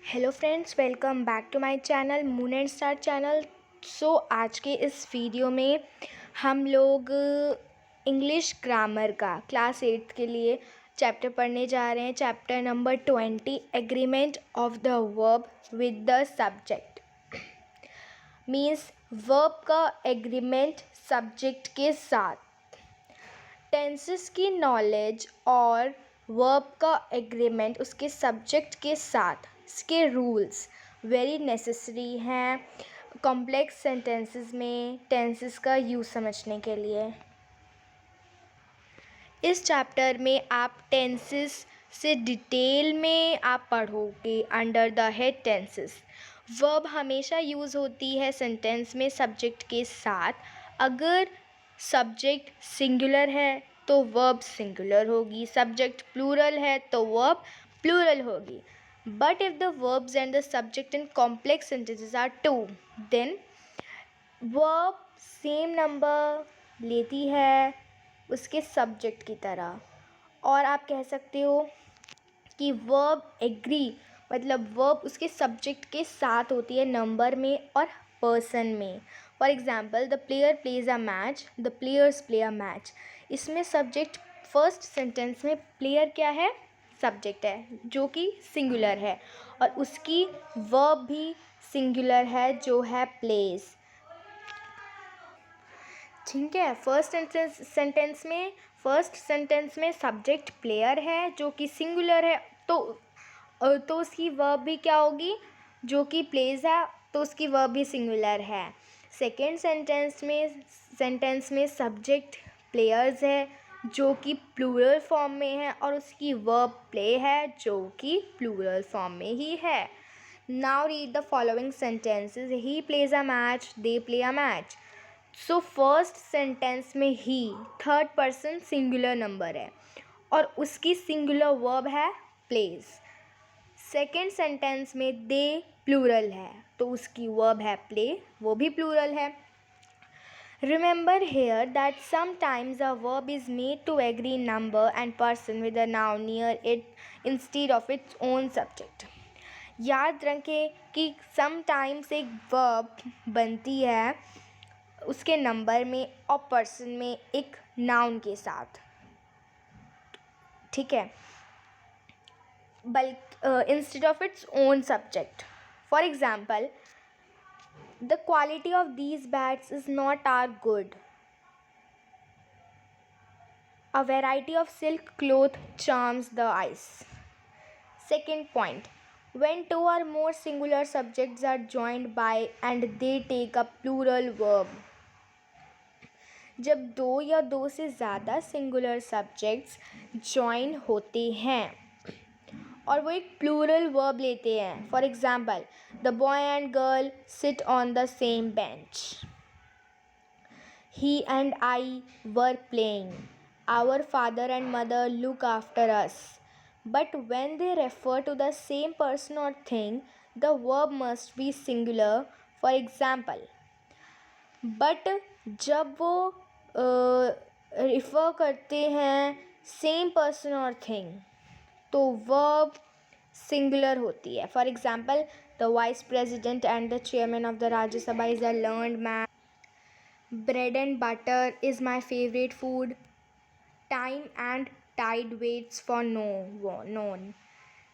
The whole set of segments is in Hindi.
Hello friends, welcome back to my channel moon and star channel. आज के इस वीडियो में हम लोग इंग्लिश ग्रामर का क्लास 8 के लिए चैप्टर पढ़ने जा रहे हैं। Chapter number 20, agreement of the verb with the subject. Means verb का एग्रीमेंट सब्जेक्ट के साथ। टेंसेस की नॉलेज और वर्ब का एग्रीमेंट उसके सब्जेक्ट के साथ, इसके रूल्स वेरी नेसेसरी हैं कॉम्प्लेक्स सेंटेंसेस में टेंसेस का यूज़ समझने के लिए। इस चैप्टर में आप टेंसेस से डिटेल में आप पढ़ोगे under the head tenses. Verb हमेशा यूज़ होती है सेंटेंस में सब्जेक्ट के साथ। अगर सब्जेक्ट सिंगुलर है तो वर्ब सिंगुलर होगी, सब्जेक्ट प्लूरल है तो वर्ब प्लूरल होगी। But if the verbs and the subject in complex sentences are two, then verb same number लेती है उसके सब्जेक्ट की तरह। और आप कह सकते हो कि वर्ब एग्री मतलब वर्ब उसके सब्जेक्ट के साथ होती है नंबर में और पर्सन में। For example, the player plays a match, the players play a match. इसमें सब्जेक्ट फर्स्ट सेंटेंस में प्लेयर क्या है, सब्जेक्ट है जो कि सिंगुलर है, और उसकी वर्ब भी सिंगुलर है जो है प्लेज। ठीक है, फर्स्ट सेंटेंस में सब्जेक्ट प्लेयर है जो कि सिंगुलर है, तो उसकी वर्ब भी क्या होगी, जो कि प्लेज है तो उसकी वर्ब भी सिंगुलर है। सेकेंड सेंटेंस में सब्जेक्ट प्लेयर्स है जो कि प्लूरल फॉर्म में है, और उसकी वर्ब प्ले है जो कि प्लूरल फॉर्म में ही है। Now read the following sentences. He plays a match, they play a match. So first sentence में ही थर्ड पर्सन सिंगुलर नंबर है और उसकी सिंगुलर वर्ब है प्लेज। सेकेंड सेंटेंस में दे प्लूरल है तो उसकी वर्ब है प्ले, वो भी प्लूरल है। Remember here that sometimes a verb is made to agree number and person with a noun near it instead of its own subject. याद रखें कि समटाइम्स एक वर्ब बनती है उसके नंबर में और पर्सन में एक नाउन के साथ, ठीक है, बल्कि instead of its own subject. For example, the quality of these bats is not are good. A variety of silk cloth charms the eyes. Second point, when two or more singular subjects are joined by and they take a plural verb. जब दो या दो से ज़्यादा सिंगुलर सब्जेक्ट्स जॉइन होते हैं और वो एक प्लूरल वर्ब लेते हैं। For example, the boy and girl sit on the same bench. He and I were playing. Our father and mother look after us. But when they refer to the same person or thing, the verb must be singular. For example, but जब वो refer करते हैं same person और thing तो verb singular होती है। For example, the vice president and the chairman of the Rajya Sabha is a learned man. Bread and butter is my favorite food. Time and tide waits for none.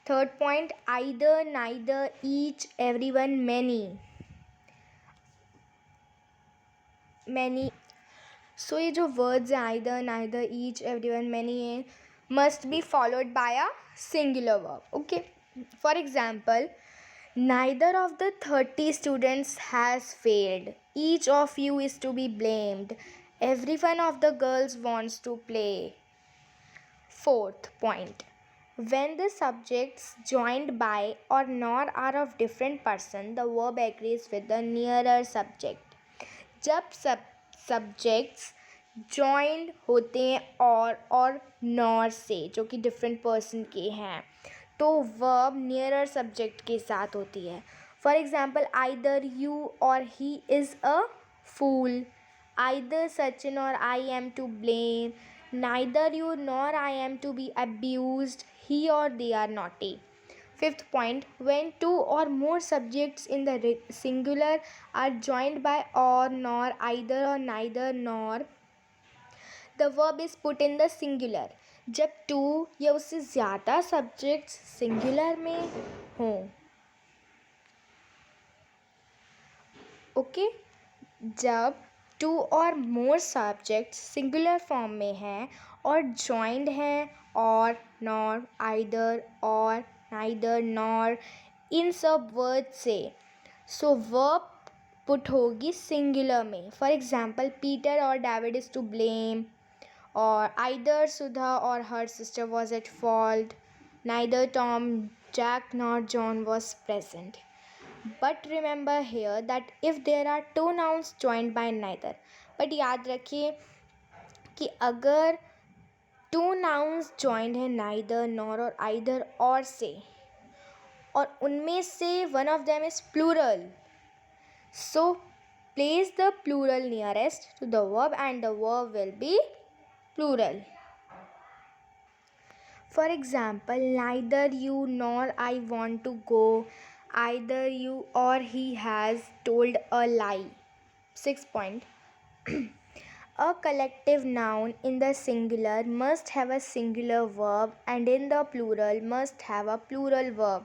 Third point, either, neither, each, everyone, many. So ये जो words हैं either, neither, each, everyone, many हैं, must be followed by a singular verb. Okay. For example, neither of the 30 students has failed. Each of you is to be blamed. Every one of the girls wants to play. Fourth point, when the subjects joined by or nor are of different person, the verb agrees with the nearer subject. जब सब्जेक्ट्स जॉइंड होते हैं और नॉर से जो कि डिफरेंट पर्सन के हैं तो वर्ब नियरर सब्जेक्ट के साथ होती है। For example, either you or he is a fool. Either Sachin or I am to blame. Neither you nor I am to be abused. He or they are naughty. Fifth point, when two or more subjects in the singular are joined by or, nor, either or neither, nor, the verb is put in the singular. जब टू या उससे ज़्यादा सब्जेक्ट्स सिंगुलर में हों, ओके, जब टू और मोर सब्जेक्ट्स सिंगुलर फॉर्म में हैं और जॉइंड हैं or, nor, either or, neither, nor, इन सब वर्ड से, सो वर्ब पुट होगी सिंगुलर में. फॉर एग्जाम्पल, पीटर और डेविड इज़ टू ब्लेम, और either Sudha or her sister was at fault, neither Tom, Jack nor John was present. But remember here that if there are two nouns joined by neither, but याद रखिए कि अगर two nouns joined हैं neither, nor और either और से, और उनमें से one of them is plural, so place the plural nearest to the verb and the verb will be plural. For example, neither you nor I want to go. Either you or he has told a lie. 6th point. A collective noun in the singular must have a singular verb and in the plural must have a plural verb.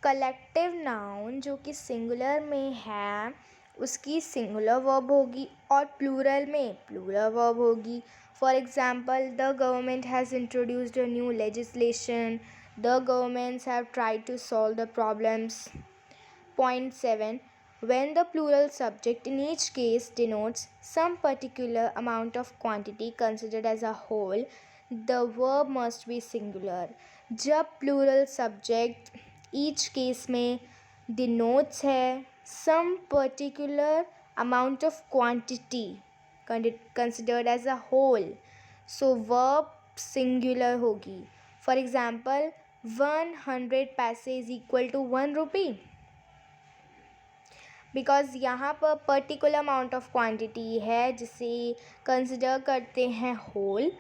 Collective noun जो कि सिंगुलर में है उसकी सिंगुलर वर्ब होगी और प्लूरल में प्लूरल वर्ब होगी. For example, the government has introduced a new legislation. The governments have tried to solve the problems. Point 7. When the plural subject in each case denotes some particular amount of quantity considered as a whole, the verb must be singular. जब plural subject each case में denotes है some particular amount of quantity considered as a whole, so verb singular होगी. For example, 100 पैसे is equal to 1 rupee. Because यहाँ पर पर्टिकुलर अमाउंट ऑफ क्वांटिटी है जिसे कंसिडर करते हैं whole.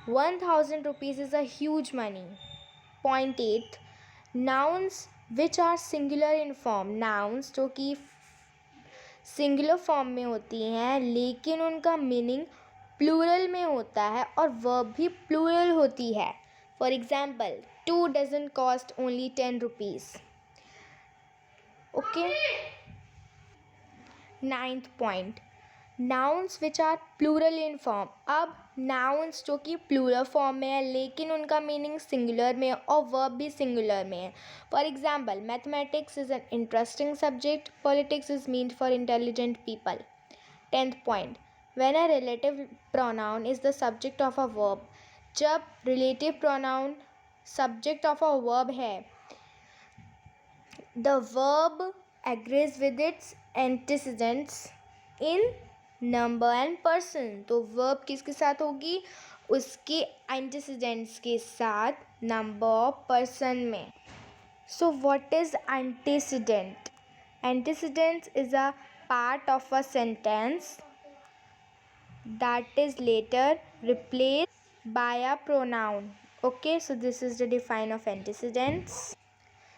1000 rupees is a huge money. Point 8. Nouns which are singular in form. Nouns जो कि सिंगुलर फॉर्म में होती हैं लेकिन उनका मीनिंग प्लूरल में होता है और वर्ब भी प्लूरल होती है. For example, 2 dozen cost only 10 rupees. Okay. 9th point. Nouns which are plural in form. अब नाउन्स जो कि प्लूरल फॉर्म में है लेकिन उनका मीनिंग सिंगुलर में और वर्ब भी सिंगुलर में है. For example, mathematics is an interesting subject. Politics is meant for intelligent people. 10th point. When a relative pronoun is the subject of a verb. जब relative pronoun subject of a verb है, the verb agrees with its antecedents in number and person. तो verb किसके साथ होगी? उसके antecedents के साथ number और person में. So what is antecedent? Antecedent is a part of a sentence that is later replaced by a pronoun. Okay, so this is the define of antecedents.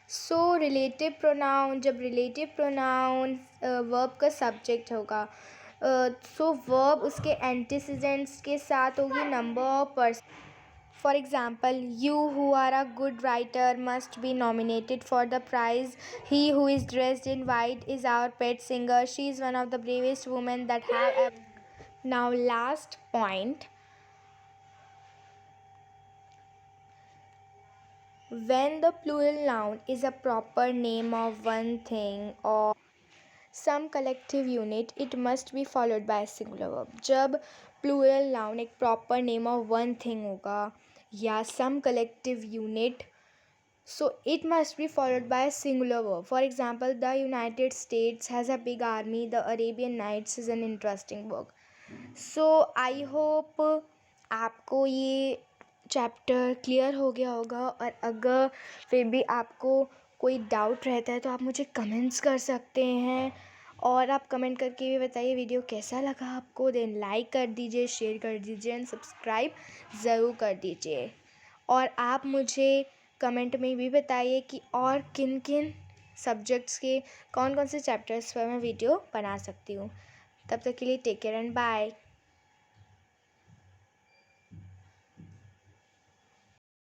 So relative pronoun, जब रिलेटिव प्रोनाउन वर्ब का सब्जेक्ट होगा, सो वर्ब उसके एंटीसीडेंट्स के साथ होगी number of person. For example, you who are a good writer must be nominated for the prize. He who is dressed in white is our pet singer. She is one of the bravest women that have ever. Now last point. When the plural noun is a proper name of one thing or some collective unit, it must be followed by a singular verb. जब plural noun एक proper name of one thing होगा या some collective unit, so it must be followed by a singular verb. For example, the United States has a big army. The Arabian Nights is an interesting book. So I hope आपको ये चैप्टर क्लियर हो गया होगा, और अगर फिर भी आपको कोई डाउट रहता है तो आप मुझे कमेंट्स कर सकते हैं, और आप कमेंट करके भी बताइए वीडियो कैसा लगा आपको. देन लाइक कर दीजिए, शेयर कर दीजिए एंड सब्सक्राइब ज़रूर कर दीजिए. और आप मुझे कमेंट में भी बताइए कि और किन किन सब्जेक्ट्स के कौन कौन से चैप्टर्स पर मैं वीडियो बना सकती हूँ। तब तक के लिए टेक केयर एंड बाय।